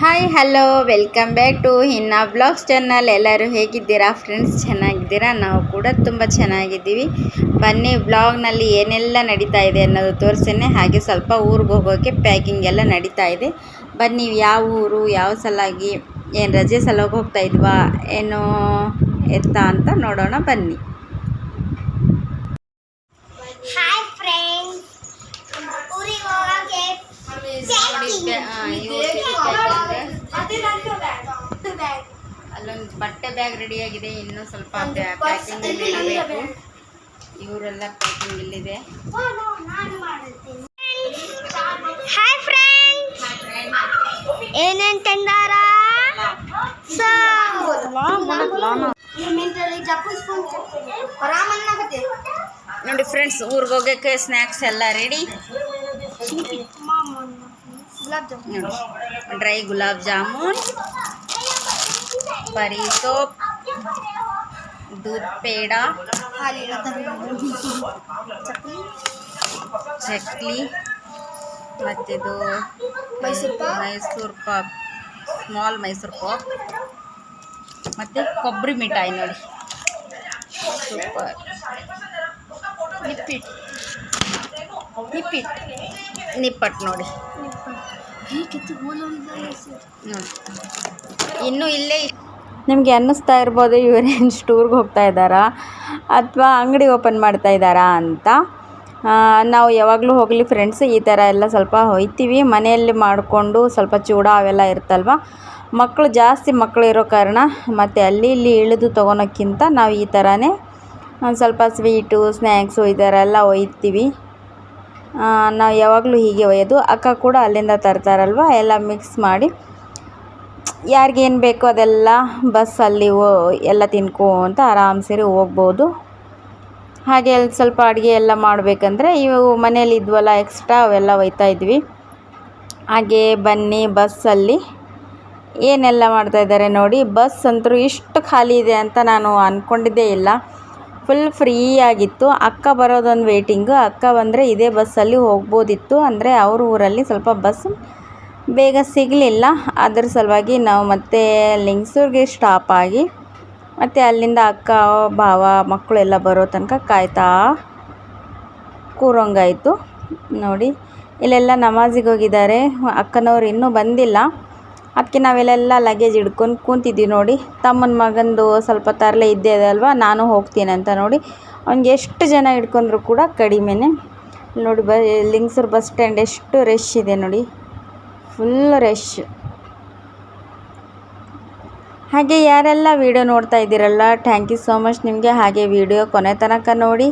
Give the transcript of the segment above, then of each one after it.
Hi hello welcome back to ಹಿನ್ನ blogs channel. ಎಲ್ಲರೂ ಹೇಗಿದ್ದೀರಾ ಫ್ರೆಂಡ್ಸ್? ಚೆನ್ನಾಗಿದ್ದೀರಾ? ನಾವು ಕೂಡ ತುಂಬ ಚೆನ್ನಾಗಿದ್ದೀವಿ. ಬನ್ನಿ ಬ್ಲಾಗ್ನಲ್ಲಿ ಏನೆಲ್ಲ ನಡೀತಾ ಇದೆ ಅನ್ನೋದು ತೋರಿಸ್ತೇನೆ. ಹಾಗೆ ಸ್ವಲ್ಪ ಊರಿಗೆ ಹೋಗೋಕ್ಕೆ ಪ್ಯಾಕಿಂಗ್ ಎಲ್ಲ ನಡೀತಾ ಇದೆ. ಬನ್ನಿ, ಯಾವ ಊರು, ಯಾವ ಸಲಾಗಿ, ಏನು ರಜೆ ಸಲುವಾಗಿ ಹೋಗ್ತಾ ಇದ್ವಾ ಏನೋ ಎತ್ತಾ ಅಂತ ನೋಡೋಣ ಬನ್ನಿ. ಹಾಯ್ ಫ್ರೆಂಡ್ಸ್, ಊರಿಗೆ ಹೋಗಕ್ಕೆ ಅಲ್ಲೊಂದು ಬಟ್ಟೆ ಬ್ಯಾಗ್ ರೆಡಿಯಾಗಿದೆ. ಇನ್ನೂ ಸ್ವಲ್ಪ ಪ್ಯಾಕಿಂಗ್ ಇಡಬೇಕು. ಇವರೆಲ್ಲ ಪ್ಯಾಕಿಂಗ್ ಇಲ್ಲಿದೆ. ಹಾಯ್ ಫ್ರೆಂಡ್ಸ್, ಏನೇನು ತಂದಾರ? ನೋಡಿ ಫ್ರೆಂಡ್ಸ್, ಊರಿಗೆ ಹೋಗೋಕ್ಕೆ ಸ್ನ್ಯಾಕ್ಸ್ ಎಲ್ಲ ರೆಡಿ. ನೋಡಿ, ಡ್ರೈ ಗುಲಾಬ್ ಜಾಮೂನ್, ಪರಿ ಸೋಪ್, दूध पेड़ा, ಚಕ್ಲಿ, ಮತ್ತಿದು ಮೈಸೂರು ಪಾಕ್, ಸ್ಮಾಲ್ ಮೈಸೂರು ಪಾಕ್, ಮತ್ತು ಕೊಬ್ಬರಿ ಮಿಠಾಯಿ. ನೋಡಿ, ಸೂಪರ್. ನಿಪ್ಪಟ್ಟು ನೋಡಿ. ಇನ್ನು ಇಲ್ಲೇ ನಿಮಗೆ ಅನ್ನಿಸ್ತಾ ಇರ್ಬೋದು, ಇವರೇನು ಟೂರ್ಗೆ ಹೋಗ್ತಾ ಇದ್ದಾರಾ ಅಥವಾ ಅಂಗಡಿ ಓಪನ್ ಮಾಡ್ತಾ ಇದ್ದಾರಾ ಅಂತ. ನಾವು ಯಾವಾಗಲೂ ಹೋಗಲಿ ಫ್ರೆಂಡ್ಸ್, ಈ ಥರ ಎಲ್ಲ ಸ್ವಲ್ಪ ಹೋಯ್ತೀವಿ. ಮನೆಯಲ್ಲಿ ಮಾಡಿಕೊಂಡು ಸ್ವಲ್ಪ ಚೂಡ ಅವೆಲ್ಲ ಇರ್ತಲ್ವ, ಮಕ್ಕಳು ಇರೋ ಕಾರಣ ಮತ್ತು ಅಲ್ಲಿ ಇಲ್ಲಿ ಇಳಿದು ತೊಗೊಳಕ್ಕಿಂತ ನಾವು ಈ ಥರನೇ ಒಂದು ಸ್ವಲ್ಪ ಸ್ವೀಟು ಸ್ನ್ಯಾಕ್ಸು ಈ ಥರ ಎಲ್ಲ ಒಯ್ತೀವಿ. ನಾವು ಯಾವಾಗಲೂ ಹೀಗೆ ಒಯ್ಯೋದು. ಅಕ್ಕ ಕೂಡ ಅಲ್ಲಿಂದ ತರ್ತಾರಲ್ವ, ಎಲ್ಲ ಮಿಕ್ಸ್ ಮಾಡಿ ಯಾರಿಗೇನು ಬೇಕೋ ಅದೆಲ್ಲ ಬಸ್ಸಲ್ಲಿ ಎಲ್ಲ ತಿನ್ಕೊಂತ ಆರಾಮ್ ಸೇರಿ ಹೋಗ್ಬೋದು. ಹಾಗೆ ಅಲ್ಲಿ ಸ್ವಲ್ಪ ಅಡುಗೆ ಎಲ್ಲ ಮಾಡಬೇಕಂದ್ರೆ ಇವು ಮನೇಲಿ ಇದ್ವಲ್ಲ ಎಕ್ಸ್ಟ್ರಾ, ಅವೆಲ್ಲ ಒಯ್ತಾ ಇದ್ವಿ. ಹಾಗೆ ಬನ್ನಿ, ಬಸ್ಸಲ್ಲಿ ಏನೆಲ್ಲ ಮಾಡ್ತಾಯಿದ್ದಾರೆ ನೋಡಿ. ಬಸ್ ಅಂತೂ ಇಷ್ಟು ಖಾಲಿ ಇದೆ ಅಂತ ನಾನು ಅಂದ್ಕೊಂಡಿದ್ದೇ ಇಲ್ಲ. ಫುಲ್ ಫ್ರೀ ಆಗಿತ್ತು. ಅಕ್ಕ ಬರೋದೊಂದು ವೇಟಿಂಗು. ಅಕ್ಕ ಬಂದರೆ ಇದೇ ಬಸ್ಸಲ್ಲಿ ಹೋಗ್ಬೋದಿತ್ತು. ಅಂದರೆ ಅವ್ರ ಊರಲ್ಲಿ ಸ್ವಲ್ಪ ಬಸ್ ಬೇಗ ಸಿಗಲಿಲ್ಲ. ಅದ್ರ ಸಲುವಾಗಿ ನಾವು ಮತ್ತೆ ಲಿಂಗಸೂರಿಗೆ ಸ್ಟಾಪ್ ಆಗಿ ಮತ್ತು ಅಲ್ಲಿಂದ ಅಕ್ಕ ಭಾವ ಮಕ್ಕಳೆಲ್ಲ ಬರೋ ತನಕ ಕಾಯ್ತಾ ಕೂರೋಂಗಾಯಿತು. ನೋಡಿ, ಇಲ್ಲೆಲ್ಲ ನಮಾಜಿಗೆ ಹೋಗಿದ್ದಾರೆ. ಅಕ್ಕನವ್ರು ಇನ್ನೂ ಬಂದಿಲ್ಲ. ಅದಕ್ಕೆ ನಾವೆಲ್ಲ ಲಗೇಜ್ ಹಿಡ್ಕೊಂಡು ಕೂತಿದ್ವಿ. ನೋಡಿ, ತಮ್ಮನ ಮಗಂದು ಸ್ವಲ್ಪ ತರಲೆ ಇದ್ದೇ ಇದೆ ಅಲ್ವಾ, ನಾನು ಹೋಗ್ತೀನಿ ಅಂತ. ನೋಡಿ, ಅವ್ನಿಗೆ ಎಷ್ಟು ಜನ ಹಿಡ್ಕೊಂಡ್ರು ಕೂಡ ಕಡಿಮೆನೇ. ನೋಡಿ, ಲಿಂಗಸೂರು ಬಸ್ ಸ್ಟ್ಯಾಂಡ್ ಎಷ್ಟು ರಶ್ ಇದೆ ನೋಡಿ, ಫುಲ್ ರಶ್. ಹಾಗೆ ಯಾರೆಲ್ಲ ವೀಡಿಯೋ ನೋಡ್ತಾ ಇದ್ದೀರಲ್ಲ, ಥ್ಯಾಂಕ್ ಯು ಸೋ ಮಚ್ ನಿಮಗೆ. ಹಾಗೆ ವಿಡಿಯೋ ಕೊನೆ ತನಕ ನೋಡಿ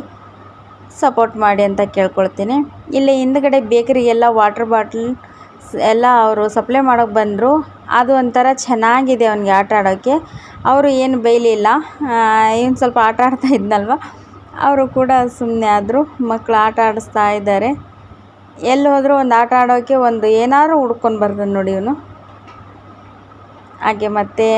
ಸಪೋರ್ಟ್ ಮಾಡಿ ಅಂತ ಕೇಳ್ಕೊಳ್ತೀನಿ. ಇಲ್ಲಿ ಹಿಂದ್ಗಡೆ ಬೇಕರಿಗೆಲ್ಲ ವಾಟರ್ ಬಾಟ್ಲ್ ಎಲ್ಲ ಅವರು ಸಪ್ಲೈ ಮಾಡೋಕ್ಕೆ ಬಂದರು. ಅದು ಒಂಥರ ಚೆನ್ನಾಗಿದೆ ಅವನಿಗೆ ಆಟ ಆಡೋಕ್ಕೆ. ಅವರು ಏನು ಬೈಲಿಲ್ಲ. ಏನು ಸ್ವಲ್ಪ ಆಟ ಆಡ್ತಾ ಇದ್ನಲ್ವ, ಅವರು ಕೂಡ ಸುಮ್ಮನೆ ಆದರು. ಮಕ್ಕಳು ಆಟ ಆಡಿಸ್ತಾ ಇದ್ದಾರೆ. ಎಲ್ಲಿ ಹೋದರೂ ಒಂದು ಆಟ ಆಡೋಕ್ಕೆ ಒಂದು ಏನಾದ್ರು ಹುಡ್ಕೊಂಡು ಬರ್ತಾನೆ ನೋಡಿ ಇವನು. ಹಾಗೆ ಮತ್ತೆ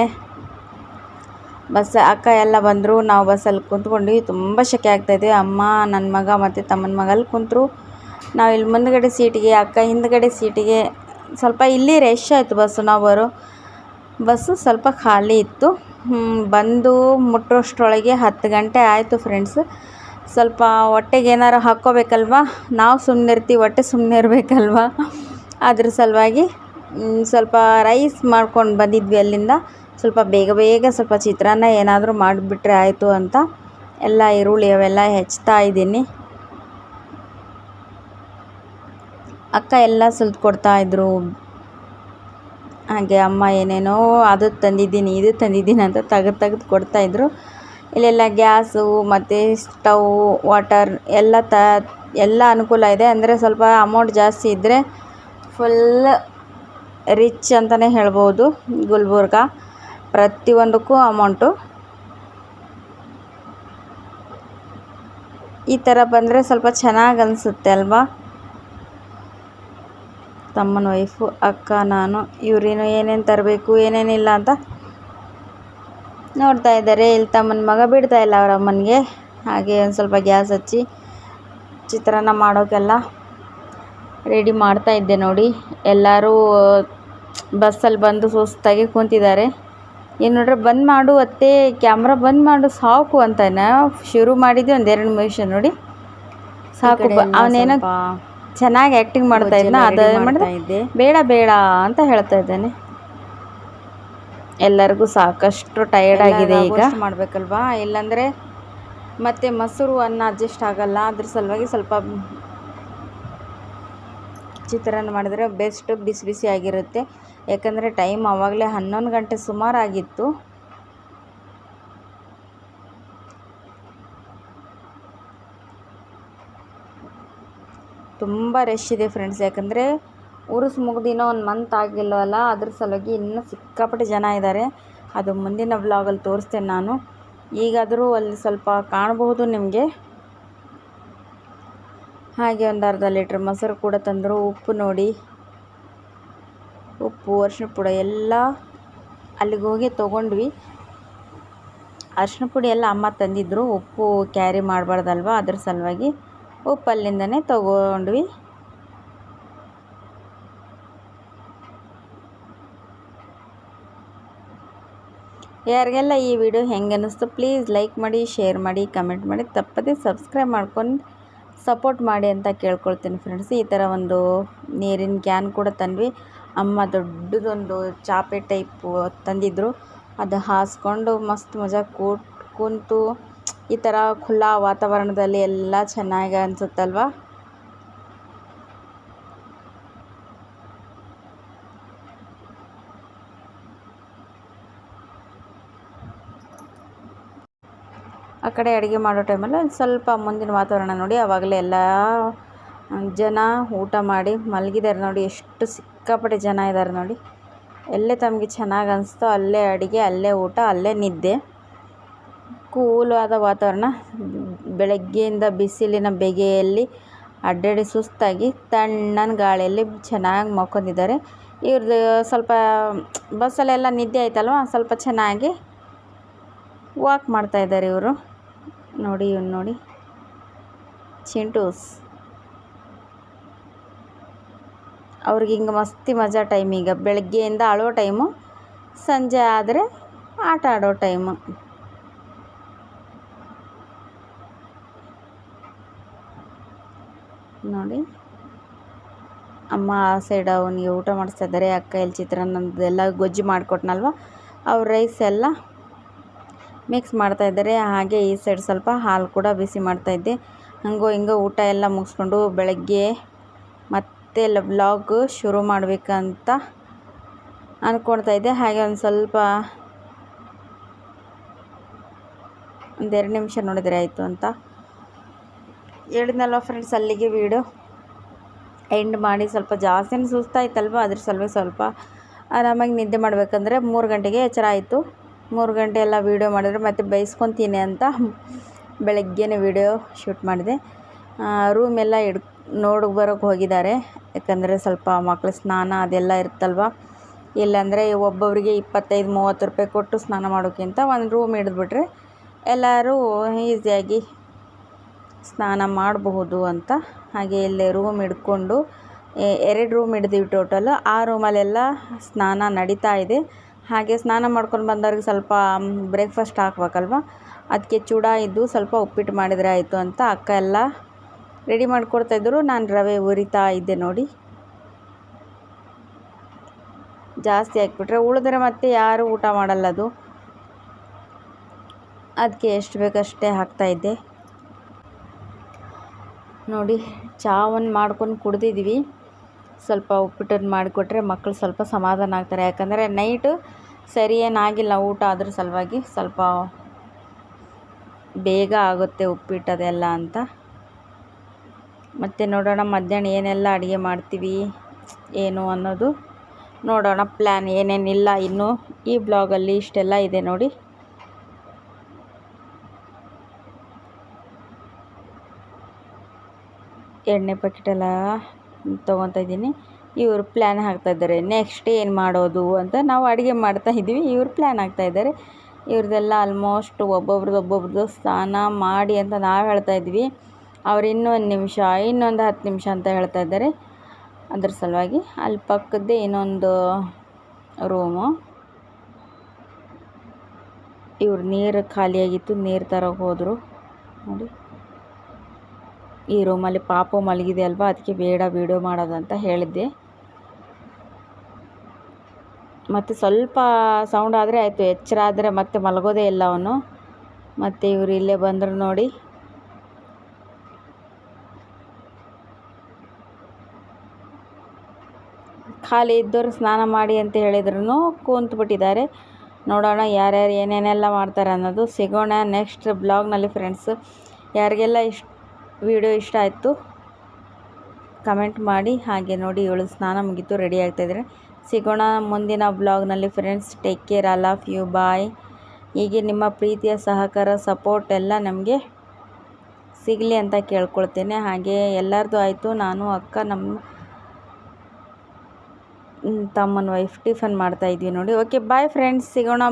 ಅಕ್ಕ ಎಲ್ಲ ಬಂದರು. ನಾವು ಬಸ್ಸಲ್ಲಿ ಕುಂತ್ಕೊಂಡ್ವಿ. ತುಂಬ ಶೆಕೆ ಆಗ್ತಾಯಿದ್ವಿ. ಅಮ್ಮ, ನನ್ನ ಮಗ ಮತ್ತು ತಮ್ಮನ ಮಗ ಅಲ್ಲಿ ಕುಂತರು. ನಾವು ಇಲ್ಲಿ ಮುಂದ್ಗಡೆ ಸೀಟಿಗೆ, ಅಕ್ಕ ಹಿಂದ್ಗಡೆ ಸೀಟಿಗೆ. ಸ್ವಲ್ಪ ಇಲ್ಲಿ ರಶ್ ಆಯಿತು ಬಸ್ಸು. ನಾವು ಬರೋ ಬಸ್ಸು ಸ್ವಲ್ಪ ಖಾಲಿ ಇತ್ತು. ಬಂದು ಮುಟ್ಟೋಷ್ಟರೊಳಗೆ 10 ಗಂಟೆ ಆಯಿತು ಫ್ರೆಂಡ್ಸ್. ಸ್ವಲ್ಪ ಹೊಟ್ಟೆಗೆ ಏನಾರು ಹಾಕ್ಕೋಬೇಕಲ್ವ, ನಾವು ಸುಮ್ಮನೆ ಇರ್ತೀವಿ, ಹೊಟ್ಟೆ ಸುಮ್ಮನೆ ಇರಬೇಕಲ್ವ. ಅದ್ರ ಸಲುವಾಗಿ ಸ್ವಲ್ಪ ರೈಸ್ ಮಾಡ್ಕೊಂಡು ಬಂದಿದ್ವಿ ಅಲ್ಲಿಂದ. ಸ್ವಲ್ಪ ಬೇಗ ಸ್ವಲ್ಪ ಚಿತ್ರಾನ್ನ ಏನಾದರೂ ಮಾಡಿಬಿಟ್ರೆ ಆಯಿತು ಅಂತ ಎಲ್ಲ ಈರುಳ್ಳಿ ಅವೆಲ್ಲ ಹೆಚ್ಚುತ್ತಾ ಇದ್ದೀನಿ. ಅಕ್ಕ ಎಲ್ಲ ಸುಲಿದ್ಕೊಡ್ತಾಯಿದ್ರು. ಹಾಗೆ ಅಮ್ಮ ಏನೇನೋ ಅದು ತಂದಿದ್ದೀನಿ ಇದು ತಂದಿದ್ದೀನಿ ಅಂತ ತೆಗೆದು ಕೊಡ್ತಾಯಿದ್ರು. ಇಲ್ಲೆಲ್ಲ ಗ್ಯಾಸು ಮತ್ತು ಸ್ಟವ್, ವಾಟರ್ ಎಲ್ಲ ಅನುಕೂಲ ಇದೆ. ಅಂದರೆ ಸ್ವಲ್ಪ ಅಮೌಂಟ್ ಜಾಸ್ತಿ ಇದ್ದರೆ ಫುಲ್ ರಿಚ್ ಅಂತಲೇ ಹೇಳ್ಬೋದು. ಗುಲ್ಬರ್ಗ ಪ್ರತಿಯೊಂದಕ್ಕೂ ಅಮೌಂಟು. ಈ ಥರ ಬಂದರೆ ಸ್ವಲ್ಪ ಚೆನ್ನಾಗಿ ಅನಿಸುತ್ತೆ ಅಲ್ವಾ. ತಮ್ಮನ ವೈಫು, ಅಕ್ಕ, ನಾನು, ಇವ್ರೇನು ಏನೇನು ತರಬೇಕು ಏನೇನಿಲ್ಲ ಅಂತ ನೋಡ್ತಾ ಇದ್ದಾರೆ. ಇಲ್ಲಿ ತಮ್ಮನ ಮಗ ಬಿಡ್ತಾ ಇಲ್ಲ ಅವ್ರ ಅಮ್ಮನಿಗೆ. ಹಾಗೆ ಒಂದು ಸ್ವಲ್ಪ ಗ್ಯಾಸ್ ಹಚ್ಚಿ ಚಿತ್ರಾನ್ನ ಮಾಡೋಕ್ಕೆಲ್ಲ ರೆಡಿ ಮಾಡ್ತಾ ಇದ್ದೆ ನೋಡಿ. ಎಲ್ಲರೂ ಬಸ್ಸಲ್ಲಿ ಬಂದು ಸುಸ್ತಾಗಿ ಕುಂತಿದ್ದಾರೆ. ಏನು ನೋಡ್ರೆ ಬಂದ್ ಮಾಡು ಅತ್ತೆ, ಕ್ಯಾಮ್ರಾ ಬಂದ್ ಮಾಡು ಸಾಕು ಅಂತಾನೆ ಶುರು ಮಾಡಿದ್ವಿ. ಒಂದು 2 ನಿಮಿಷ ನೋಡಿ ಸಾಕು. ಅವನೇನೋ ಚೆನ್ನಾಗಿ ಆ್ಯಕ್ಟಿಂಗ್ ಮಾಡ್ತಾ ಇದ್ನ, ಅದು ಮಾಡಿದೆ ಬೇಡ ಬೇಡ ಅಂತ ಹೇಳ್ತಾ ಇದ್ದಾನೆ. ಎಲ್ಲರಿಗೂ ಸಾಕಷ್ಟು ಟಯರ್ಡ್ ಆಗಿದೆ. ಈಗ ಮಾಡಬೇಕಲ್ವಾ, ಇಲ್ಲಾಂದರೆ ಮತ್ತು ಮೊಸರು ಅನ್ನ ಅಡ್ಜಸ್ಟ್ ಆಗಲ್ಲ. ಅದ್ರ ಸಲುವಾಗಿ ಸ್ವಲ್ಪ ಚಿತ್ರಾನ್ನ ಮಾಡಿದರೆ ಬೆಸ್ಟ್, ಬಿಸಿ ಬಿಸಿ ಆಗಿರುತ್ತೆ. ಯಾಕಂದರೆ ಟೈಮ್ ಆವಾಗಲೇ 11 ಗಂಟೆ ಸುಮಾರಾಗಿತ್ತು. ತುಂಬ ರಶ್ ಇದೆ ಫ್ರೆಂಡ್ಸ್. ಯಾಕಂದರೆ ಉರುಸು ಮುಗ್ದಿನೋ 1 ಮಂತ್ ಆಗಿಲ್ಲವಲ್ಲ, ಅದ್ರ ಸಲುವಾಗಿ ಇನ್ನೂ ಸಿಕ್ಕಾಪಟ್ಟೆ ಜನ ಇದ್ದಾರೆ. ಅದು ಮುಂದಿನ ವ್ಲಾಗಲ್ಲಿ ತೋರಿಸ್ತೇನೆ ನಾನು. ಈಗಾದರೂ ಅಲ್ಲಿ ಸ್ವಲ್ಪ ಕಾಣಬಹುದು ನಿಮಗೆ. ಹಾಗೆ ಒಂದು ಅರ್ಧ ಲೀಟ್ರ್ ಮೊಸರು ಕೂಡ ತಂದರು. ಉಪ್ಪು ನೋಡಿ, ಉಪ್ಪು, ಅರಿಶಿನ ಪುಡಿ ಎಲ್ಲ ಅಲ್ಲಿಗೆ ಹೋಗಿ ತೊಗೊಂಡ್ವಿ. ಅರಿಶಿನ ಪುಡಿ ಎಲ್ಲ ಅಮ್ಮ ತಂದಿದ್ದರು, ಉಪ್ಪು ಕ್ಯಾರಿ ಮಾಡಬಾರ್ದಲ್ವ, ಅದ್ರ ಸಲುವಾಗಿ ಉಪ್ಪು ಅಲ್ಲಿಂದನೇ ತೊಗೊಂಡ್ವಿ. ಯಾರಿಗೆಲ್ಲ ಈ ವಿಡಿಯೋ ಹೆಂಗೆ ಅನ್ನಿಸ್ತು ಪ್ಲೀಸ್ ಲೈಕ್ ಮಾಡಿ, ಶೇರ್ ಮಾಡಿ, ಕಮೆಂಟ್ ಮಾಡಿ, ತಪ್ಪದೇ ಸಬ್ಸ್ಕ್ರೈಬ್ ಮಾಡ್ಕೊಂಡು ಸಪೋರ್ಟ್ ಮಾಡಿ ಅಂತ ಕೇಳ್ಕೊಳ್ತೀನಿ ಫ್ರೆಂಡ್ಸ್. ಈ ಥರ ಒಂದು ನೀರಿನ ಕ್ಯಾನ್ ಕೂಡ ತಂದ್ವಿ. ಅಮ್ಮ ದೊಡ್ಡದೊಂದು ಚಾಪೆ ಟೈಪು ತಂದಿದ್ದರು. ಅದು ಹಾಸ್ಕೊಂಡು ಮಸ್ತ್ ಮಜಾ ಕೂತು ಈ ಥರ ಖುಲ್ಲಾ ವಾತಾವರಣದಲ್ಲಿ ಎಲ್ಲ ಚೆನ್ನಾಗಿ ಅನಿಸುತ್ತಲ್ವ. ಆ ಕಡೆ ಅಡುಗೆ ಮಾಡೋ ಟೈಮಲ್ಲಿ ಒಂದು ಸ್ವಲ್ಪ ಮುಂದಿನ ವಾತಾವರಣ ನೋಡಿ, ಆವಾಗಲೇ ಎಲ್ಲ ಜನ ಊಟ ಮಾಡಿ ಮಲಗಿದ್ದಾರೆ ನೋಡಿ. ಎಷ್ಟು ಸಿಕ್ಕಾಪಟ್ಟೆ ಜನ ಇದ್ದಾರೆ ನೋಡಿ. ಎಲ್ಲೇ ತಮಗೆ ಚೆನ್ನಾಗಿ ಅನಿಸ್ತೋ ಅಲ್ಲೇ ಅಡುಗೆ, ಅಲ್ಲೇ ಊಟ, ಅಲ್ಲೇ ನಿದ್ದೆ. ಕೂಲಾದ ವಾತಾವರಣ. ಬೆಳಗ್ಗೆಯಿಂದ ಬಿಸಿಲಿನ ಬೇಗೆಯಲ್ಲಿ ಅಡ್ಡಾಡಿ ಸುಸ್ತಾಗಿ ತಣ್ಣನ ಗಾಳಿಯಲ್ಲಿ ಚೆನ್ನಾಗಿ ಮಲ್ಕೊಂಡಿದ್ದಾರೆ. ಇವ್ರದ್ದು ಸ್ವಲ್ಪ ಬಸ್ಸಲ್ಲೆಲ್ಲ ನಿದ್ದೆ ಆಯ್ತಲ್ವ, ಸ್ವಲ್ಪ ಚೆನ್ನಾಗಿ ವಾಕ್ ಮಾಡ್ತಾಯಿದ್ದಾರೆ ಇವರು. ನೋಡಿ ಇವ್ನು ನೋಡಿ, ಚಿಂಟೂಸ್. ಅವ್ರಿಗೆ ಹಿಂಗೆ ಮಸ್ತಿ ಮಜಾ ಟೈಮ್. ಈಗ ಬೆಳಗ್ಗೆಯಿಂದ ಅಳೋ ಟೈಮು, ಸಂಜೆ ಆದರೆ ಆಟ ಆಡೋ ಟೈಮು. ನೋಡಿ ಅಮ್ಮ ಆ ಸೈಡ್ ಅವನಿಗೆ ಊಟ ಮಾಡಿಸ್ತಾ ಇದ್ದಾರೆ. ಅಕ್ಕ ಇಲ್ಲಿ ಚಿತ್ರಾನ್ನದೆಲ್ಲ ಗೊಜ್ಜು ಮಾಡಿಕೊಟ್ನಲ್ವ, ಅವ್ರ ರೈಸ್ ಎಲ್ಲ ಮಿಕ್ಸ್ ಮಾಡ್ತಾಯಿದ್ದಾರೆ. ಹಾಗೆ ಈ ಸೈಡ್ ಸ್ವಲ್ಪ ಹಾಲು ಕೂಡ ಬಿಸಿ ಮಾಡ್ತಾಯಿದ್ದೆ. ಹಂಗೋ ಹಿಂಗೋ ಊಟ ಎಲ್ಲ ಮುಗಿಸ್ಕೊಂಡು ಬೆಳಗ್ಗೆ ಮತ್ತೆ ವ್ಲಾಗ್ ಶುರು ಮಾಡಬೇಕಂತ ಅಂದ್ಕೊಳ್ತಾ ಇದ್ದೆ. ಹಾಗೆ ಒಂದು ಸ್ವಲ್ಪ 2 ನಿಮಿಷ ನೋಡಿದರೆ ಆಯಿತು ಅಂತ ಹೇಳಿದ್ನಲ್ವ ಫ್ರೆಂಡ್ಸ್. ಅಲ್ಲಿಗೆ ವೀಡಿಯೋ ಎಂಡ್ ಮಾಡಿ, ಸ್ವಲ್ಪ ಜಾಸ್ತಿನೇ ಸುಸ್ತಾಯ್ತಲ್ವ, ಅದ್ರ ಸಲುವಾಗಿ ಸ್ವಲ್ಪ ಆರಾಮಾಗಿ ನಿದ್ದೆ ಮಾಡಬೇಕಂದ್ರೆ 3 ಗಂಟೆಗೆ ಎಚ್ಚರ ಆಯಿತು. 3 ಗಂಟೆ ಎಲ್ಲ ವೀಡಿಯೋ ಮಾಡಿದ್ರೆ ಮತ್ತೆ ಬೈಸ್ಕೊತೀನಿ ಅಂತ ಬೆಳಗ್ಗೆನೇ ವೀಡಿಯೋ ಶೂಟ್ ಮಾಡಿದೆ. ರೂಮೆಲ್ಲ ನೋಡಿ ಬರೋಕ್ಕೆ ಹೋಗಿದ್ದಾರೆ. ಯಾಕಂದರೆ ಸ್ವಲ್ಪ ಮಕ್ಕಳು ಸ್ನಾನ ಅದೆಲ್ಲ ಇರುತ್ತಲ್ವ. ಇಲ್ಲಾಂದರೆ ಒಬ್ಬೊಬ್ಬರಿಗೆ 25-30 ರೂಪಾಯಿ ಕೊಟ್ಟು ಸ್ನಾನ ಮಾಡೋಕ್ಕಿಂತ ಒಂದು ರೂಮ್ ಹಿಡಿದ್ಬಿಟ್ರೆ ಎಲ್ಲರೂ ಈಸಿಯಾಗಿ ಸ್ನಾನ ಮಾಡಬಹುದು ಅಂತ. ಹಾಗೆ ಇಲ್ಲೇ ರೂಮ್ ಹಿಡ್ಕೊಂಡು 2 ರೂಮ್ ಹಿಡಿದೀವಿ ಟೋಟಲು. ಆ ರೂಮಲ್ಲೆಲ್ಲ ಸ್ನಾನ ನಡೀತಾ ಇದೆ. ಹಾಗೆ ಸ್ನಾನ ಮಾಡ್ಕೊಂಡು ಬಂದವ್ರಿಗೆ ಸ್ವಲ್ಪ ಬ್ರೇಕ್ಫಾಸ್ಟ್ ಹಾಕ್ಬೇಕಲ್ವ, ಅದಕ್ಕೆ ಚೂಡ ಇದ್ದು ಸ್ವಲ್ಪ ಉಪ್ಪಿಟ್ಟು ಮಾಡಿದರೆ ಆಯಿತು ಅಂತ ಅಕ್ಕ ಎಲ್ಲ ರೆಡಿ ಮಾಡಿಕೊಡ್ತಾಯಿದ್ರು. ನಾನು ರವೆ ಹುರಿತಾ ಇದ್ದೆ ನೋಡಿ. ಜಾಸ್ತಿ ಹಾಕ್ಬಿಟ್ರೆ ಉಳಿದ್ರೆ ಮತ್ತೆ ಯಾರು ಊಟ ಮಾಡಲ್ಲ, ಅದು ಅದಕ್ಕೆ ಎಷ್ಟು ಬೇಕಷ್ಟೇ ಹಾಕ್ತಾಯಿದ್ದೆ ನೋಡಿ. ಚಾವನ್ನು ಮಾಡ್ಕೊಂಡು ಕುಡ್ದಿದ್ವಿ. ಸ್ವಲ್ಪ ಉಪ್ಪಿಟ್ಟನ್ನು ಮಾಡಿಕೊಟ್ರೆ ಮಕ್ಕಳು ಸ್ವಲ್ಪ ಸಮಾಧಾನ ಆಗ್ತಾರೆ. ಯಾಕಂದರೆ ನೈಟು ಸರಿ ಏನಾಗಿಲ್ಲ ಊಟ, ಅದ್ರ ಸಲುವಾಗಿ ಸ್ವಲ್ಪ ಬೇಗ ಆಗುತ್ತೆ ಉಪ್ಪಿಟ್ಟು ಅದೆಲ್ಲ ಅಂತ. ಮತ್ತು ನೋಡೋಣ ಮಧ್ಯಾಹ್ನ ಏನೆಲ್ಲ ಅಡುಗೆ ಮಾಡ್ತೀವಿ ಏನು ಅನ್ನೋದು ನೋಡೋಣ. ಪ್ಲ್ಯಾನ್ ಏನೇನಿಲ್ಲ ಇನ್ನೂ ಈ ಬ್ಲಾಗಲ್ಲಿ ಇಷ್ಟೆಲ್ಲ ಇದೆ ನೋಡಿ. ಎಣ್ಣೆ ಪ್ಯಾಕೆಟೆಲ್ಲ ತೊಗೊತಾ ಇದ್ದೀನಿ. ಇವರು ಪ್ಲ್ಯಾನ್ ಹಾಕ್ತಾಯಿದ್ದಾರೆ ನೆಕ್ಸ್ಟ್ ಏನು ಮಾಡೋದು ಅಂತ. ನಾವು ಅಡುಗೆ ಮಾಡ್ತಾಯಿದ್ದೀವಿ, ಇವರು ಪ್ಲ್ಯಾನ್ ಹಾಕ್ತಾಯಿದ್ದಾರೆ. ಇವ್ರದ್ದೆಲ್ಲ ಆಲ್ಮೋಸ್ಟ್ ಒಬ್ಬೊಬ್ರದ್ದು ಸ್ನಾನ ಮಾಡಿ ಅಂತ ನಾವು ಹೇಳ್ತಾಯಿದ್ವಿ. ಅವ್ರು ಇನ್ನೊಂದು 10 ನಿಮಿಷ ಅಂತ ಹೇಳ್ತಾಯಿದ್ದಾರೆ. ಅದ್ರ ಸಲುವಾಗಿ ಅಲ್ಲಿ ಪಕ್ಕದ್ದೇ ಇನ್ನೊಂದು ರೂಮು. ಇವ್ರು ನೀರು ಖಾಲಿಯಾಗಿತ್ತು, ನೀರು ತರೋಕೆ ಹೋದರು ನೋಡಿ. ಈ ರೂಮಲ್ಲಿ ಪಾಪು ಮಲಗಿದೆ ಅಲ್ವಾ, ಅದಕ್ಕೆ ಬೇಡ ವಿಡಿಯೋ ಮಾಡೋದಂತ ಹೇಳಿದ್ದೆ. ಮತ್ತು ಸ್ವಲ್ಪ ಸೌಂಡ್ ಆದರೆ ಆಯಿತು, ಎಚ್ಚರ ಆದರೆ ಮತ್ತೆ ಮಲಗೋದೇ ಇಲ್ಲ ಅವನು. ಮತ್ತು ಇವರು ಇಲ್ಲೇ ಬಂದರು ನೋಡಿ. ಖಾಲಿ ಇದ್ದವರು ಸ್ನಾನ ಮಾಡಿ ಅಂತ ಹೇಳಿದ್ರು ಕೂತ್ಬಿಟ್ಟಿದ್ದಾರೆ. ನೋಡೋಣ ಯಾರ್ಯಾರು ಏನೇನೆಲ್ಲ ಮಾಡ್ತಾರೆ ಅನ್ನೋದು. ಸಿಗೋಣ ನೆಕ್ಸ್ಟ್ ಬ್ಲಾಗ್ನಲ್ಲಿ ಫ್ರೆಂಡ್ಸ್. ಯಾರಿಗೆಲ್ಲ ವಿಡಿಯೋ ಇಷ್ಟ ಆಯಿತು ಕಮೆಂಟ್ ಮಾಡಿ. ಹಾಗೆ ನೋಡಿ, ಇವಳು ಸ್ನಾನ ಮುಗೀತು, ರೆಡಿ ಆಗ್ತಾಯಿದ್ರೆ. ಸಿಗೋಣ ಮುಂದಿನ ಬ್ಲಾಗ್ನಲ್ಲಿ friends. Take care, all of you, bye. ಹೀಗೆ ನಿಮ್ಮ ಪ್ರೀತಿಯ ಸಹಕಾರ ಸಪೋರ್ಟ್ ಎಲ್ಲ ನಮಗೆ ಸಿಗಲಿ ಅಂತ ಕೇಳ್ಕೊಳ್ತೇನೆ. ಹಾಗೆ ಎಲ್ಲರದು ಆಯಿತು. ನಾನು ಅಕ್ಕ ನಮ್ಮ ತಮ್ಮನ ವೈಫ್ ಟಿಫನ್ ಮಾಡ್ತಾಯಿದ್ವಿ ನೋಡಿ. ಓಕೆ ಬಾಯ್ ಫ್ರೆಂಡ್ಸ್, ಸಿಗೋಣ.